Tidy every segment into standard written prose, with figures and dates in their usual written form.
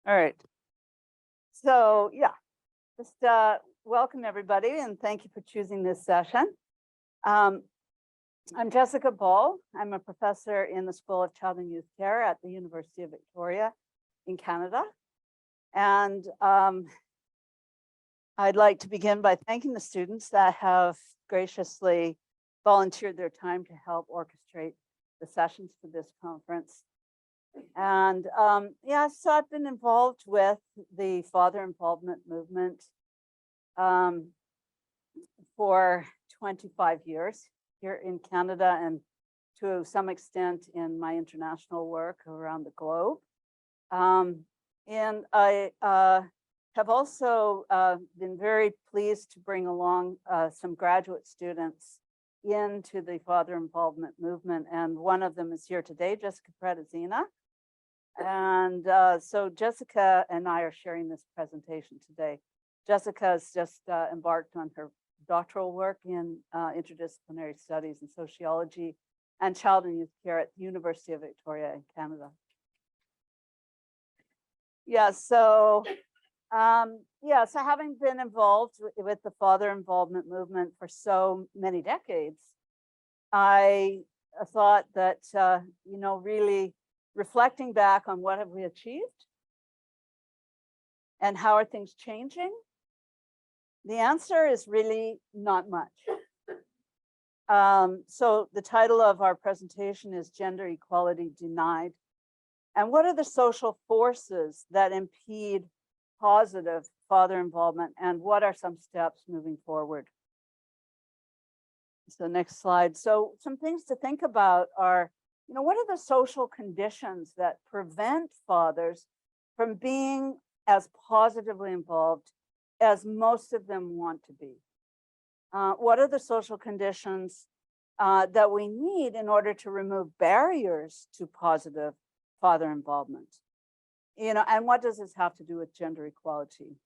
All right. So yeah, just welcome everybody and thank you for choosing this session. Um, I'm Jessica Ball. I'm a professor in the School of Child and Youth Care at the University of Victoria in Canada. And I'd like to begin by thanking the students that have graciously volunteered their time to help orchestrate the sessions for this conference. And yeah, so I've been involved with the father involvement movement for 25 years here in Canada and to some extent in my international work around the globe. And I have also been very pleased to bring along some graduate students into the father involvement movement. And one of them is here today, Jessica Pratezina. And so Jessica and I are sharing this presentation today. Jessica has just embarked on her doctoral work in interdisciplinary studies and sociology and child and youth care at the University of Victoria in Canada. Yeah, so having been involved with the father involvement movement for so many decades, I thought that, really reflecting back on what have we achieved and how are things changing? The answer is really not much. So the title of our presentation is Gender Equality Denied. And what are the social forces that impede positive father involvement, and what are some steps moving forward? So next slide. So some things to think about are, what are the social conditions that prevent fathers from being as positively involved as most of them want to be? What are the social conditions that we need in order to remove barriers to positive father involvement? And what does this have to do with gender equality?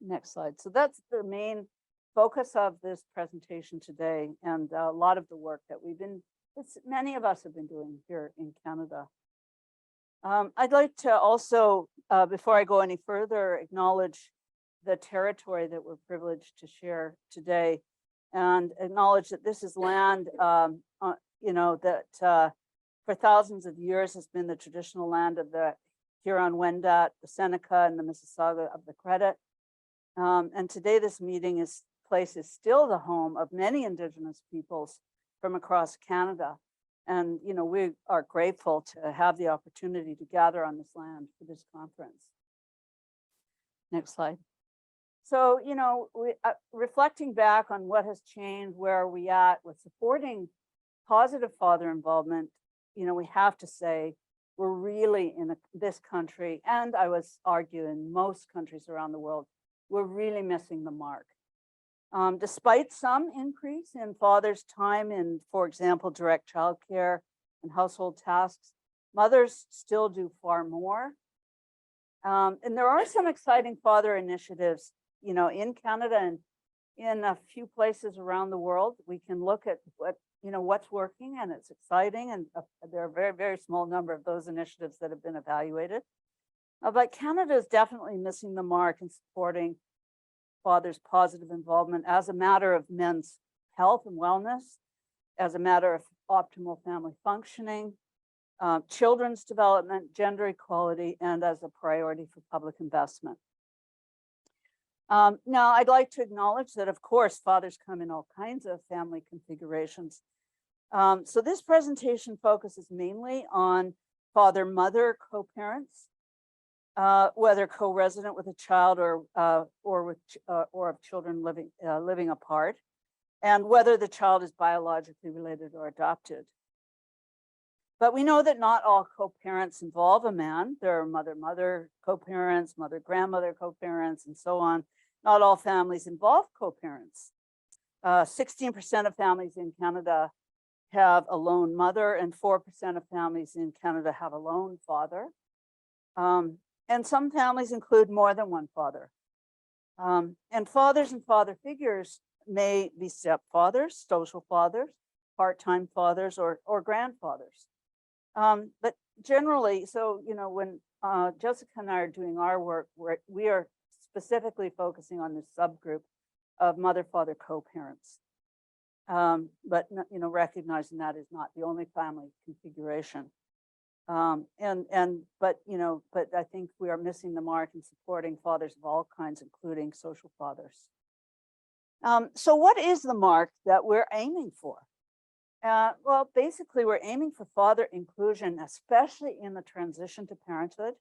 Next slide. So that's the main focus of this presentation today, and a lot of the work that many of us have been doing here in Canada. I'd like to also, before I go any further, acknowledge the territory that we're privileged to share today, and acknowledge that this is land, that for thousands of years has been the traditional land of the Huron-Wendat, the Seneca, and the Mississauga of the Credit. And today this place is still the home of many Indigenous peoples from across Canada. And, we are grateful to have the opportunity to gather on this land for this conference. Next slide. So, reflecting back on what has changed, where are we at with supporting positive father involvement, we have to say we're really in this country, and I would argue in most countries around the world, we're really missing the mark. Despite some increase in fathers' time in, for example, direct childcare and household tasks, mothers still do far more. And there are some exciting father initiatives, in Canada and in a few places around the world. We can look at what's working, and it's exciting. And there are a very, very small number of those initiatives that have been evaluated. But Canada is definitely missing the mark in supporting fathers' positive involvement as a matter of men's health and wellness, as a matter of optimal family functioning, children's development, gender equality, and as a priority for public investment. Now, I'd like to acknowledge that, of course, fathers come in all kinds of family configurations. So this presentation focuses mainly on father-mother co-parents, whether co-resident with a child or of children living apart, and whether the child is biologically related or adopted. But we know that not all co-parents involve a man. There are mother-mother co-parents, mother-grandmother co-parents, and so on. Not all families involve co-parents. 16% of families in Canada have a lone mother, and 4% of families in Canada have a lone father. And some families include more than one father. And fathers and father figures may be stepfathers, social fathers, part-time fathers, or grandfathers. But generally, so, when Jessica and I are doing our work, we are specifically focusing on this subgroup of mother-father co-parents. But, recognizing that is not the only family configuration. But I think we are missing the mark in supporting fathers of all kinds, including social fathers. So what is the mark that we're aiming for? Well, basically, we're aiming for father inclusion, especially in the transition to parenthood,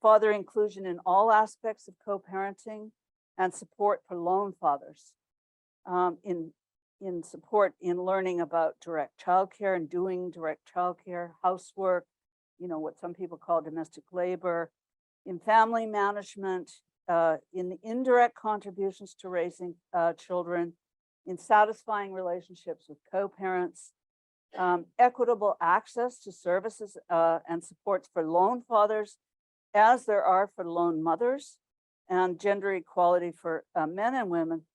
father inclusion in all aspects of co-parenting, and support for lone fathers, in support in learning about direct childcare and doing direct childcare, housework, what some people call domestic labor, in family management, in the indirect contributions to raising children, in satisfying relationships with co-parents, equitable access to services and supports for lone fathers, as there are for lone mothers, and gender equality for men and women.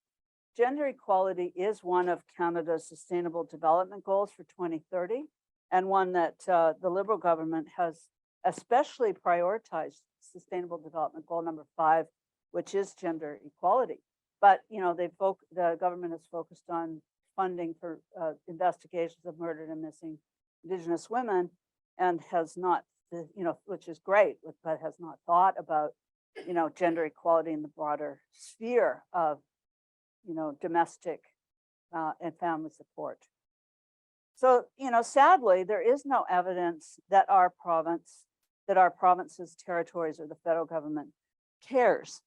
Gender equality is one of Canada's Sustainable Development Goals for 2030, and one that the Liberal government has especially prioritized. Sustainable Development Goal number 5, which is gender equality. But the government has focused on funding for investigations of murdered and missing Indigenous women, and has not, which is great, but has not thought about gender equality in the broader sphere of domestic and family support. So, sadly, there is no evidence that our provinces, territories, or the federal government cares.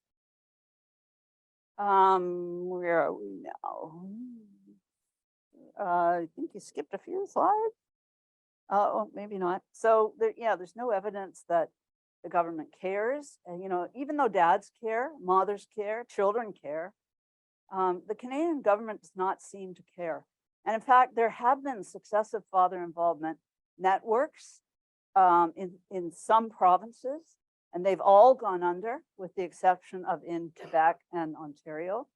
Where are we now? I think you skipped a few slides. Oh, maybe not. So there's no evidence that the government cares. And, even though dads care, mothers care, children care, the Canadian government does not seem to care. And in fact, there have been successive father involvement networks in some provinces, and they've all gone under, with the exception of in Quebec and Ontario.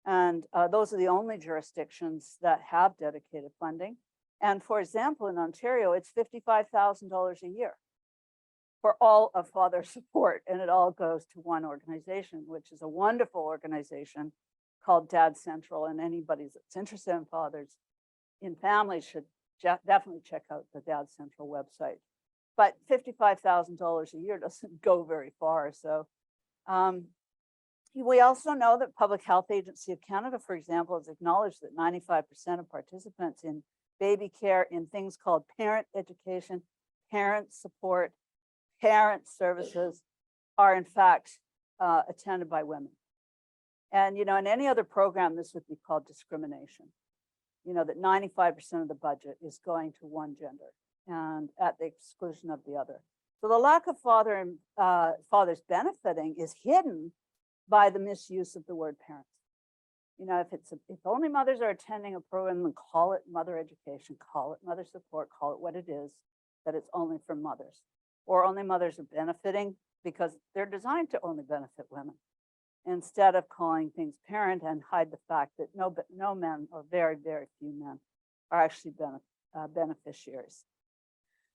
And those are the only jurisdictions that have dedicated funding. And for example, in Ontario, it's $55,000 a year for all of father support, and it all goes to one organization, which is a wonderful organization called Dad Central, and anybody that's interested in fathers in families should definitely check out the Dad Central website. But $55,000 a year doesn't go very far. So we also know that Public Health Agency of Canada, for example, has acknowledged that 95% of participants in baby care in things called parent education, parent support, parent services are in fact attended by women. And, in any other program, this would be called discrimination. That 95% of the budget is going to one gender and at the exclusion of the other. So the lack of fathers benefiting is hidden by the misuse of the word parents. If only mothers are attending a program, then call it mother education, call it mother support, call it what it is, that it's only for mothers. Or only mothers are benefiting because they're designed to only benefit women, instead of calling things parent, and hide the fact that no men, or very, very few men, are actually beneficiaries.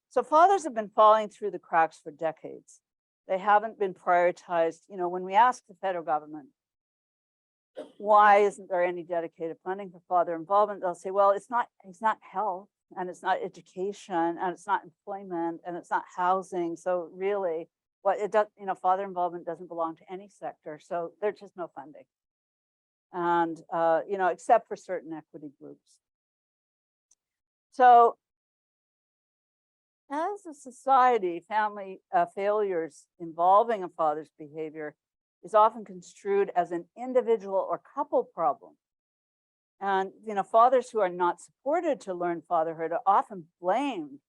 So fathers have been falling through the cracks for decades. They haven't been prioritized. When we ask the federal government, why isn't there any dedicated funding for father involvement, they'll say, well, it's not health, and it's not education, and it's not employment, and it's not housing. So really, father involvement doesn't belong to any sector. So there's just no funding. And, except for certain equity groups. So as a society, family failures involving a father's behavior is often construed as an individual or couple problem. And, fathers who are not supported to learn fatherhood are often blamed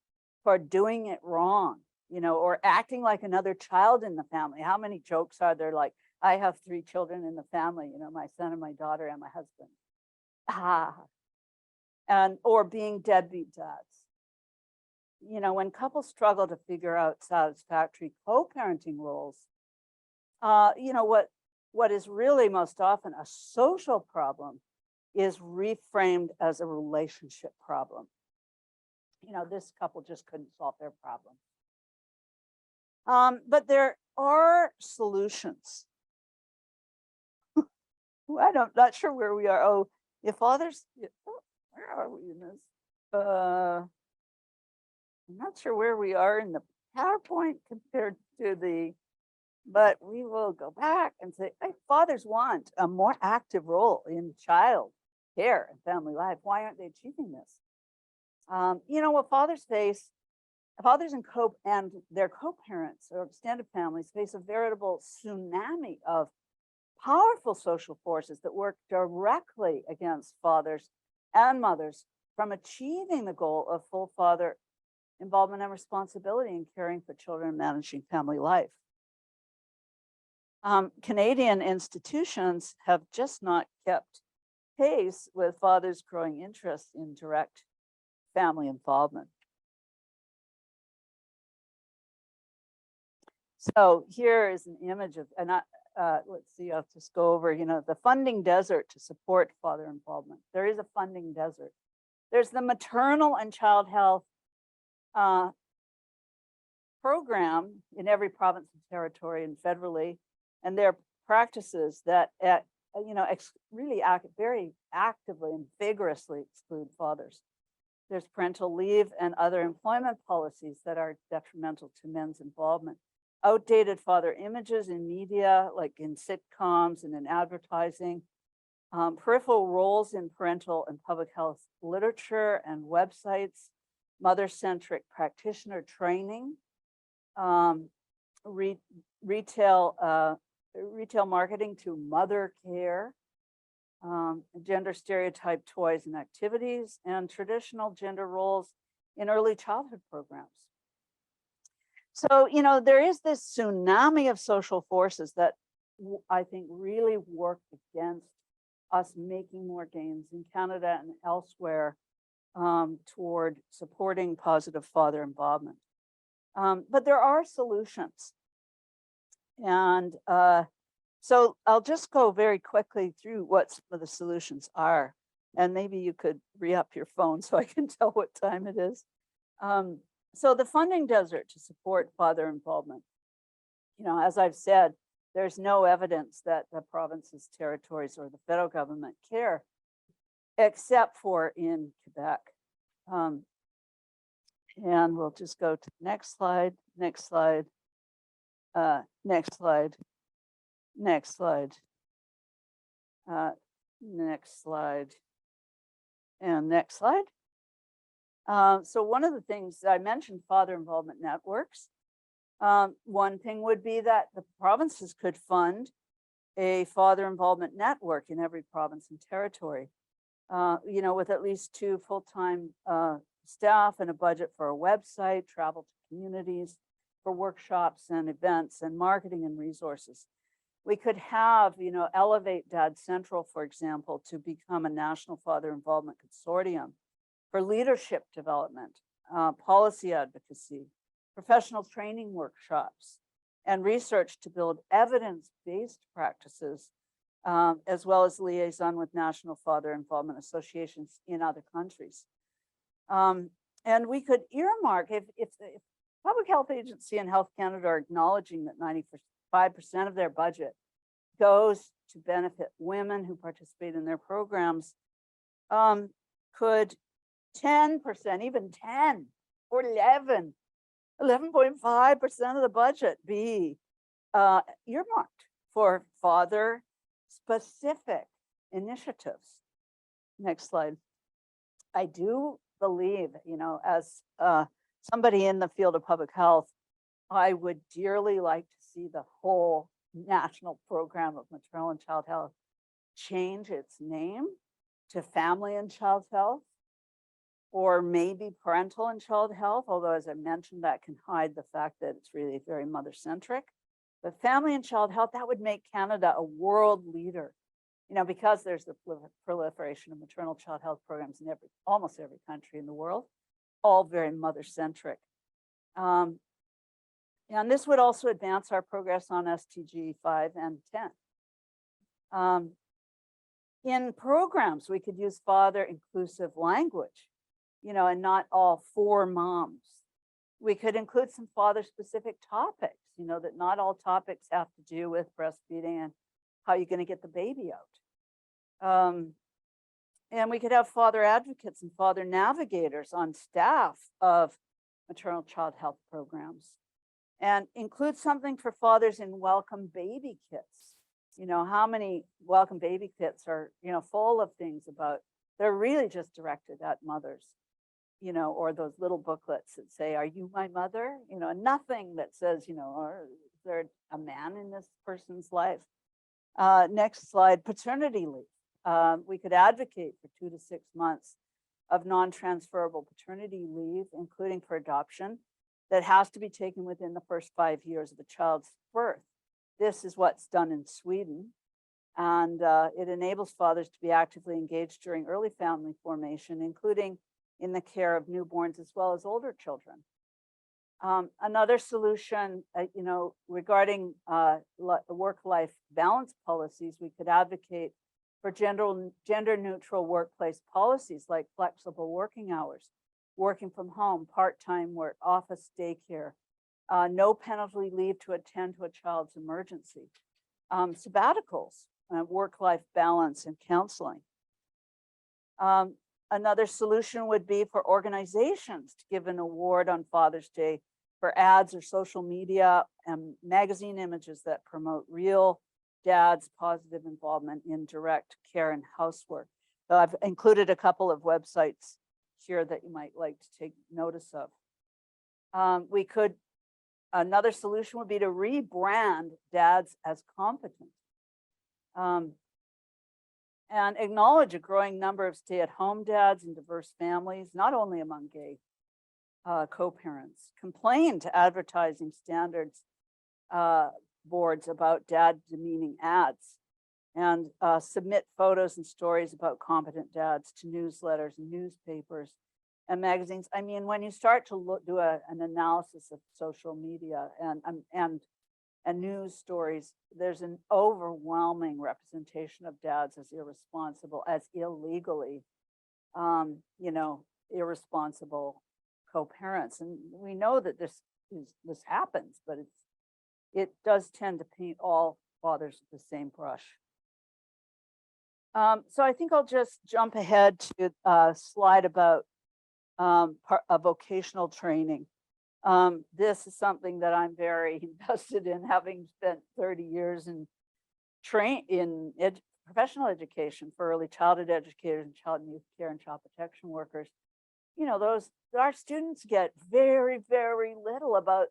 for doing it wrong, or acting like another child in the family. How many jokes are there like, I have 3 children in the family, my son and my daughter and my husband. Or being deadbeat dads. When couples struggle to figure out satisfactory co-parenting roles, what is really most often a social problem is reframed as a relationship problem. this couple just couldn't solve their problem. But there are solutions. Not sure where we are. Oh, if fathers, where are we in this? I'm not sure where we are in the PowerPoint compared to but we will go back and say, hey, fathers want a more active role in child care and family life. Why aren't they achieving this? What fathers face, fathers and their co-parents or extended families face a veritable tsunami of powerful social forces that work directly against fathers and mothers from achieving the goal of full father involvement and responsibility in caring for children and managing family life. Canadian institutions have just not kept pace with fathers' growing interest in direct family involvement. So here is an image of, let's see, I'll just go over, the funding desert to support father involvement. There is a funding desert. There's the maternal and child health program in every province and territory and federally, and their practices that really very actively and vigorously exclude fathers. There's parental leave and other employment policies that are detrimental to men's involvement. Outdated father images in media, like in sitcoms and in advertising, peripheral roles in parental and public health literature and websites, mother-centric practitioner training, retail marketing to mother care, gender stereotype toys and activities, and traditional gender roles in early childhood programs. So, there is this tsunami of social forces that I think really work against us making more gains in Canada and elsewhere toward supporting positive father involvement. But there are solutions. And so I'll just go very quickly through what some of the solutions are. And maybe you could re-up your phone so I can tell what time it is. So the funding desert to support father involvement. As I've said, there's no evidence that the provinces, territories, or the federal government care, except for in Quebec. And we'll just go to the next slide, next slide, next slide, next slide, next slide, and next slide. So one of the things I mentioned, father involvement networks. One thing would be that the provinces could fund a father involvement network in every province and territory, with at least 2 full-time staff and a budget for a website, travel to communities, for workshops and events and marketing and resources. We could have, Elevate Dad Central, for example, to become a national father involvement consortium for leadership development, policy advocacy, professional training workshops, and research to build evidence-based practices, as well as liaison with national father involvement associations in other countries. And we could earmark, if the Public Health Agency and Health Canada are acknowledging that 95% of their budget goes to benefit women who participate in their programs, could 10%, even 10 or 11.5% of the budget be earmarked for father specific initiatives? Next slide. I do believe, as somebody in the field of public health, I would dearly like to see the whole national program of maternal and child health change its name to family and child health, or maybe parental and child health, although as I mentioned, that can hide the fact that it's really very mother-centric. But family and child health, that would make Canada a world leader, because there's the proliferation of maternal child health programs in almost every country in the world, all very mother-centric. And this would also advance our progress on SDG 5 and 10. In programs, we could use father inclusive language. and not all 4 moms. We could include some father-specific topics, that not all topics have to do with breastfeeding and how you're going to get the baby out. And we could have father advocates and father navigators on staff of maternal child health programs, and include something for fathers in welcome baby kits. How many welcome baby kits are, full of things about, they're really just directed at mothers, or those little booklets that say, "Are you my mother?" And nothing that says, or is there a man in this person's life? Next slide, paternity leave. We could advocate for 2 to 6 months of non-transferable paternity leave, including for adoption, that has to be taken within the first 5 years of a child's birth. This is what's done in Sweden, and it enables fathers to be actively engaged during early family formation, including in the care of newborns as well as older children. Another solution, regarding work-life balance policies, we could advocate for gender-neutral workplace policies like flexible working hours, working from home, part-time work, office daycare, no penalty leave to attend to a child's emergency, sabbaticals, work-life balance, and counseling. Another solution would be for organizations to give an award on Father's Day for ads or social media and magazine images that promote real dads' positive involvement in direct care and housework. So I've included a couple of websites here that you might like to take notice of. Another solution would be to rebrand dads as competent. And acknowledge a growing number of stay-at-home dads in diverse families, not only among gay co-parents. Complain to advertising standards boards about dad-demeaning ads, and submit photos and stories about competent dads to newsletters and newspapers and magazines. I mean, when you start to do an analysis of social media and news stories, there's an overwhelming representation of dads as irresponsible, as illegally, irresponsible co-parents. And we know that this happens, but it does tend to paint all fathers with the same brush. So I think I'll just jump ahead to a slide about vocational training. This is something that I'm very invested in, having spent 30 years in professional education for early childhood educators and child and youth care and child protection workers. Our students get very, very little about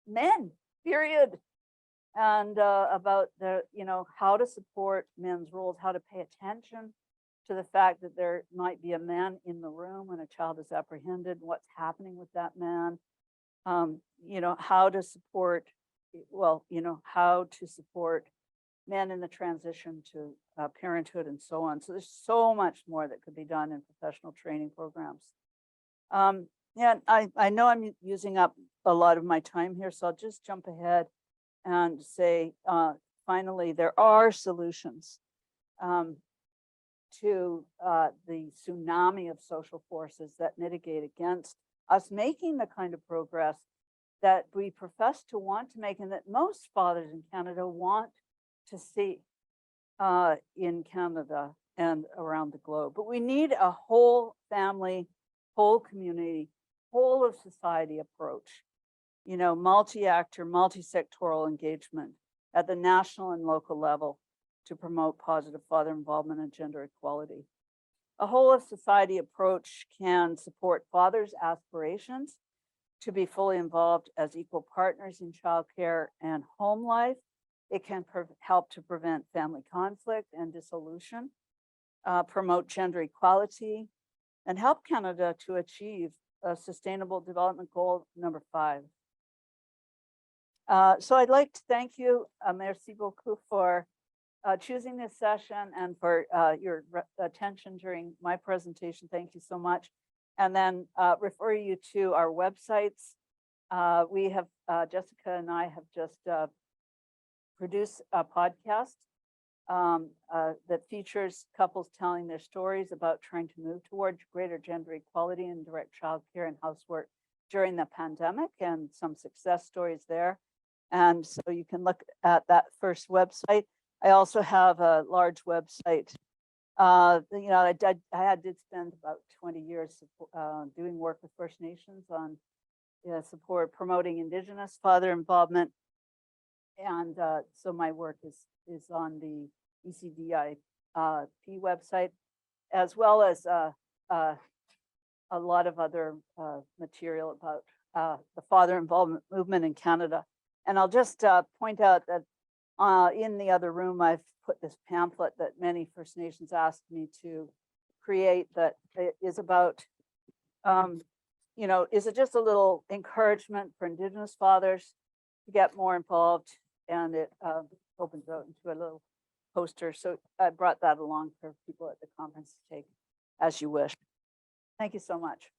men, period. And about how to support men's roles, how to pay attention to the fact that there might be a man in the room when a child is apprehended, what's happening with that man, how to support, how to support men in the transition to parenthood and so on. So there's so much more that could be done in professional training programs. And I know I'm using up a lot of my time here, so I'll just jump ahead and say, finally, there are solutions to the tsunami of social forces that mitigate against us making the kind of progress that we profess to want to make, and that most fathers in Canada want to see in Canada and around the globe. But we need a whole family, whole community, whole of society approach. Multi-actor, multi-sectoral engagement at the national and local level to promote positive father involvement and gender equality. A whole of society approach can support fathers' aspirations to be fully involved as equal partners in childcare and home life. It can help to prevent family conflict and dissolution, promote gender equality, and help Canada to achieve Sustainable Development Goal number 5. So I'd like to thank you, merci beaucoup, for choosing this session and for your attention during my presentation. Thank you so much. And then refer you to our websites. We have, Jessica and I have just produced a podcast that features couples telling their stories about trying to move toward greater gender equality and direct childcare and housework during the pandemic, and some success stories there. And so you can look at that first website. I also have a large website. You know, I did spend about 20 years doing work with First Nations on support promoting Indigenous father involvement. And so my work is on the ECDIP website, as well as a lot of other material about the father involvement movement in Canada. And I'll just point out that in the other room, I've put this pamphlet that many First Nations asked me to create that is about, you know, is it just a little encouragement for Indigenous fathers to get more involved, and it opens out into a little poster. So I brought that along for people at the conference to take as you wish. Thank you so much.